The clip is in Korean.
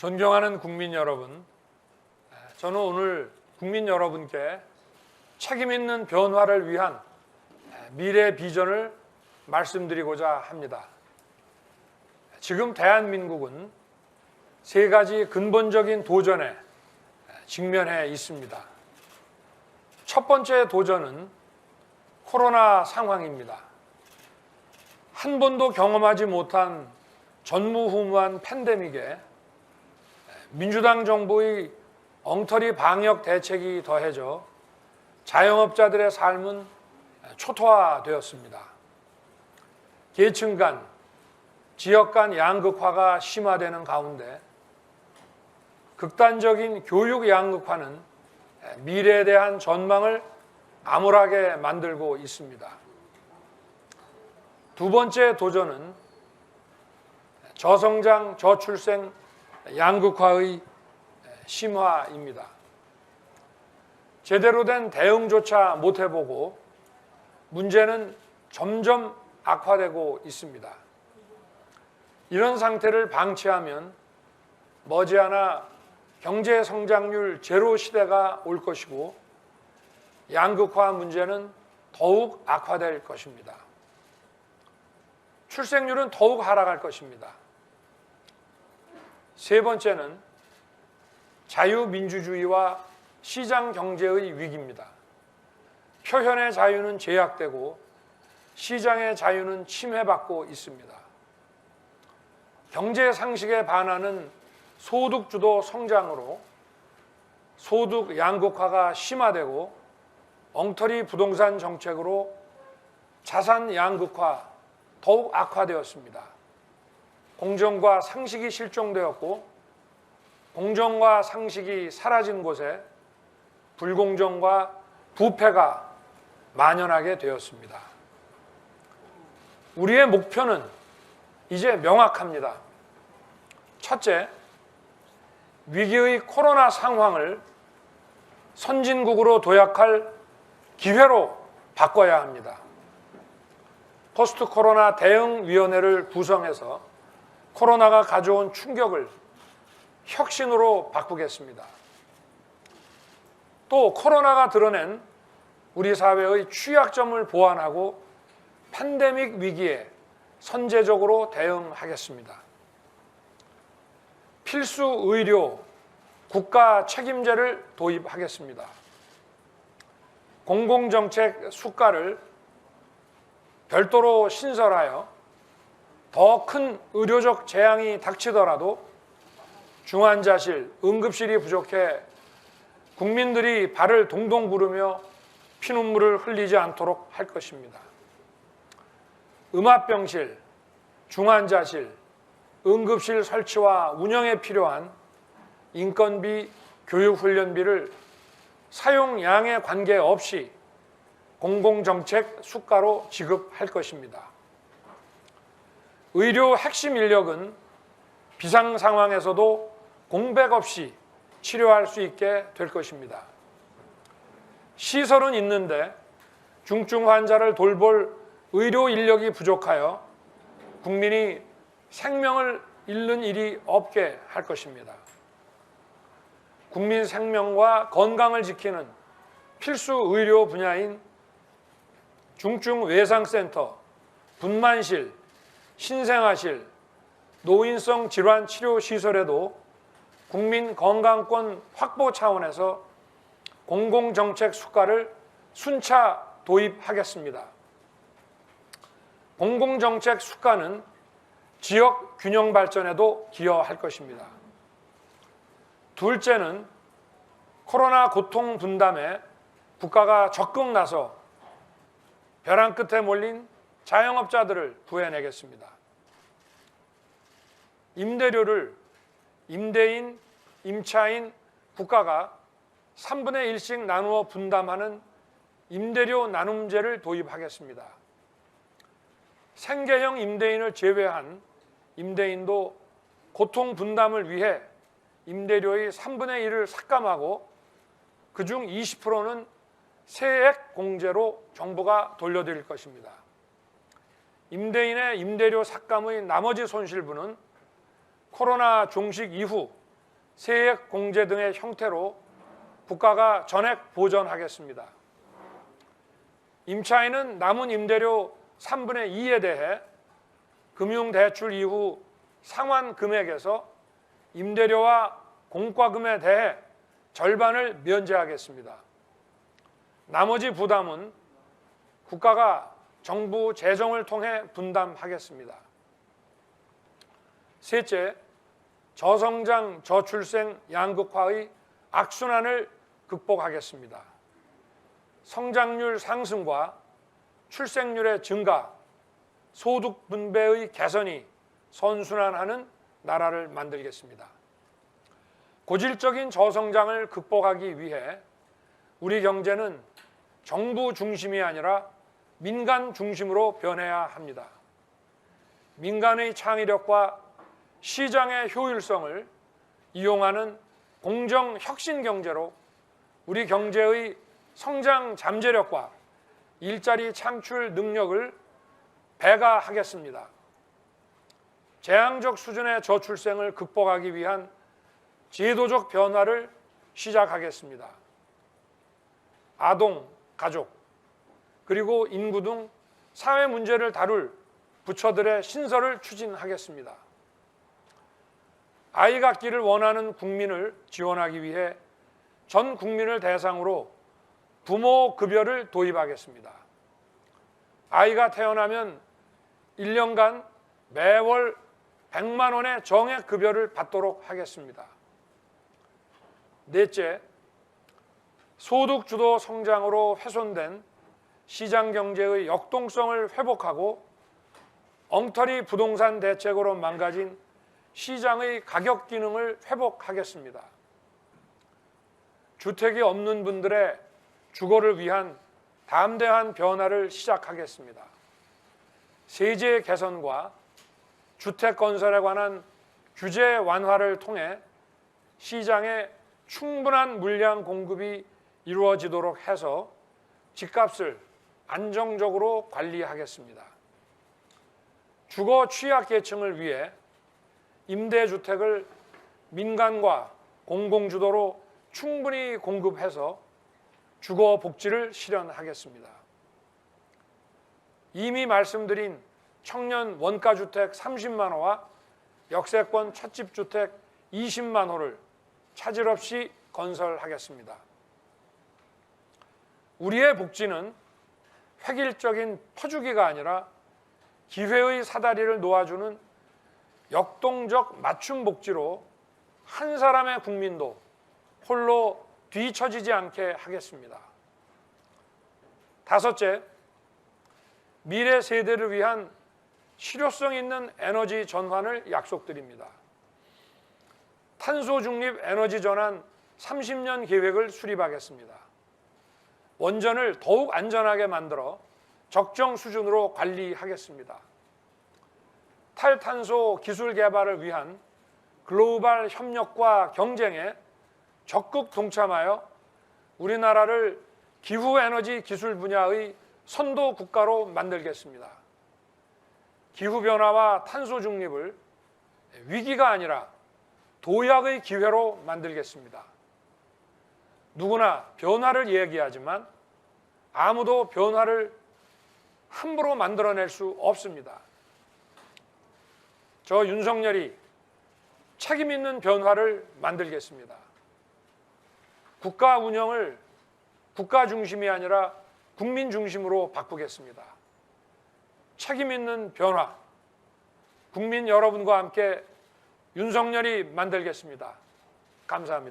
존경하는 국민 여러분, 저는 오늘 국민 여러분께 책임 있는 변화를 위한 미래 비전을 말씀드리고자 합니다. 지금 대한민국은 세 가지 근본적인 도전에 직면해 있습니다. 첫 번째 도전은 코로나 상황입니다. 한 번도 경험하지 못한 전무후무한 팬데믹에 민주당 정부의 엉터리 방역 대책이 더해져 자영업자들의 삶은 초토화되었습니다. 계층 간, 지역 간 양극화가 심화되는 가운데 극단적인 교육 양극화는 미래에 대한 전망을 암울하게 만들고 있습니다. 두 번째 도전은 저성장, 저출생, 양극화의 심화입니다. 제대로 된 대응조차 못 해보고 문제는 점점 악화되고 있습니다. 이런 상태를 방치하면 머지않아 경제 성장률 제로 시대가 올 것이고 양극화 문제는 더욱 악화될 것입니다. 출생률은 더욱 하락할 것입니다. 세 번째는 자유민주주의와 시장 경제의 위기입니다. 표현의 자유는 제약되고 시장의 자유는 침해받고 있습니다. 경제 상식에 반하는 소득주도 성장으로 소득 양극화가 심화되고 엉터리 부동산 정책으로 자산 양극화 더욱 악화되었습니다. 공정과 상식이 실종되었고 공정과 상식이 사라진 곳에 불공정과 부패가 만연하게 되었습니다. 우리의 목표는 이제 명확합니다. 첫째, 위기의 코로나 상황을 선진국으로 도약할 기회로 바꿔야 합니다. 포스트 코로나 대응위원회를 구성해서 코로나가 가져온 충격을 혁신으로 바꾸겠습니다. 또 코로나가 드러낸 우리 사회의 취약점을 보완하고 팬데믹 위기에 선제적으로 대응하겠습니다. 필수 의료 국가 책임제를 도입하겠습니다. 공공정책 수가를 별도로 신설하여 더 큰 의료적 재앙이 닥치더라도 중환자실, 응급실이 부족해 국민들이 발을 동동 구르며 피눈물을 흘리지 않도록 할 것입니다. 음압병실, 중환자실, 응급실 설치와 운영에 필요한 인건비, 교육훈련비를 사용량에 관계없이 공공정책 수가로 지급할 것입니다. 의료 핵심 인력은 비상 상황에서도 공백 없이 치료할 수 있게 될 것입니다. 시설은 있는데 중증 환자를 돌볼 의료 인력이 부족하여 국민이 생명을 잃는 일이 없게 할 것입니다. 국민 생명과 건강을 지키는 필수 의료 분야인 중증 외상센터, 분만실, 신생아실, 노인성 질환 치료 시설에도 국민 건강권 확보 차원에서 공공정책 수가를 순차 도입하겠습니다. 공공정책 수가는 지역 균형 발전에도 기여할 것입니다. 둘째는 코로나 고통 분담에 국가가 적극 나서 벼랑 끝에 몰린 자영업자들을 구해내겠습니다. 임대료를 임대인, 임차인, 국가가 3분의 1씩 나누어 분담하는 임대료 나눔제를 도입하겠습니다. 생계형 임대인을 제외한 임대인도 고통 분담을 위해 임대료의 3분의 1을 삭감하고 그중 20%는 세액 공제로 정부가 돌려드릴 것입니다. 임대인의 임대료 삭감의 나머지 손실분은 코로나 종식 이후 세액 공제 등의 형태로 국가가 전액 보전하겠습니다. 임차인은 남은 임대료 3분의 2에 대해 금융대출 이후 상환 금액에서 임대료와 공과금에 대해 절반을 면제하겠습니다. 나머지 부담은 국가가 정부 재정을 통해 분담하겠습니다. 셋째, 저성장 저출생 양극화의 악순환을 극복하겠습니다. 성장률 상승과 출생률의 증가, 소득 분배의 개선이 선순환하는 나라를 만들겠습니다. 고질적인 저성장을 극복하기 위해 우리 경제는 정부 중심이 아니라 민간 중심으로 변해야 합니다. 민간의 창의력과 시장의 효율성을 이용하는 공정 혁신 경제로 우리 경제의 성장 잠재력과 일자리 창출 능력을 배가하겠습니다. 재앙적 수준의 저출생을 극복하기 위한 제도적 변화를 시작하겠습니다. 아동, 가족, 그리고 인구 등 사회 문제를 다룰 부처들의 신설을 추진하겠습니다. 아이 갖기를 원하는 국민을 지원하기 위해 전 국민을 대상으로 부모 급여를 도입하겠습니다. 아이가 태어나면 1년간 매월 100만 원의 정액 급여를 받도록 하겠습니다. 넷째, 소득주도 성장으로 훼손된 시장 경제의 역동성을 회복하고 엉터리 부동산 대책으로 망가진 시장의 가격 기능을 회복하겠습니다. 주택이 없는 분들의 주거를 위한 담대한 변화를 시작하겠습니다. 세제 개선과 주택 건설에 관한 규제 완화를 통해 시장에 충분한 물량 공급이 이루어지도록 해서 집값을 안정적으로 관리하겠습니다. 주거 취약계층을 위해 임대주택을 민간과 공공주도로 충분히 공급해서 주거 복지를 실현하겠습니다. 이미 말씀드린 청년 원가주택 30만 호와 역세권 첫집주택 20만 호를 차질 없이 건설하겠습니다. 우리의 복지는 획일적인 퍼주기가 아니라 기회의 사다리를 놓아주는 역동적 맞춤 복지로 한 사람의 국민도 홀로 뒤처지지 않게 하겠습니다. 다섯째, 미래 세대를 위한 실효성 있는 에너지 전환을 약속드립니다. 탄소 중립 에너지 전환 30년 계획을 수립하겠습니다. 원전을 더욱 안전하게 만들어 적정 수준으로 관리하겠습니다. 탈탄소 기술 개발을 위한 글로벌 협력과 경쟁에 적극 동참하여 우리나라를 기후에너지 기술 분야의 선도 국가로 만들겠습니다. 기후변화와 탄소 중립을 위기가 아니라 도약의 기회로 만들겠습니다. 누구나 변화를 얘기하지만 아무도 변화를 함부로 만들어낼 수 없습니다. 저 윤석열이 책임 있는 변화를 만들겠습니다. 국가 운영을 국가 중심이 아니라 국민 중심으로 바꾸겠습니다. 책임 있는 변화, 국민 여러분과 함께 윤석열이 만들겠습니다. 감사합니다.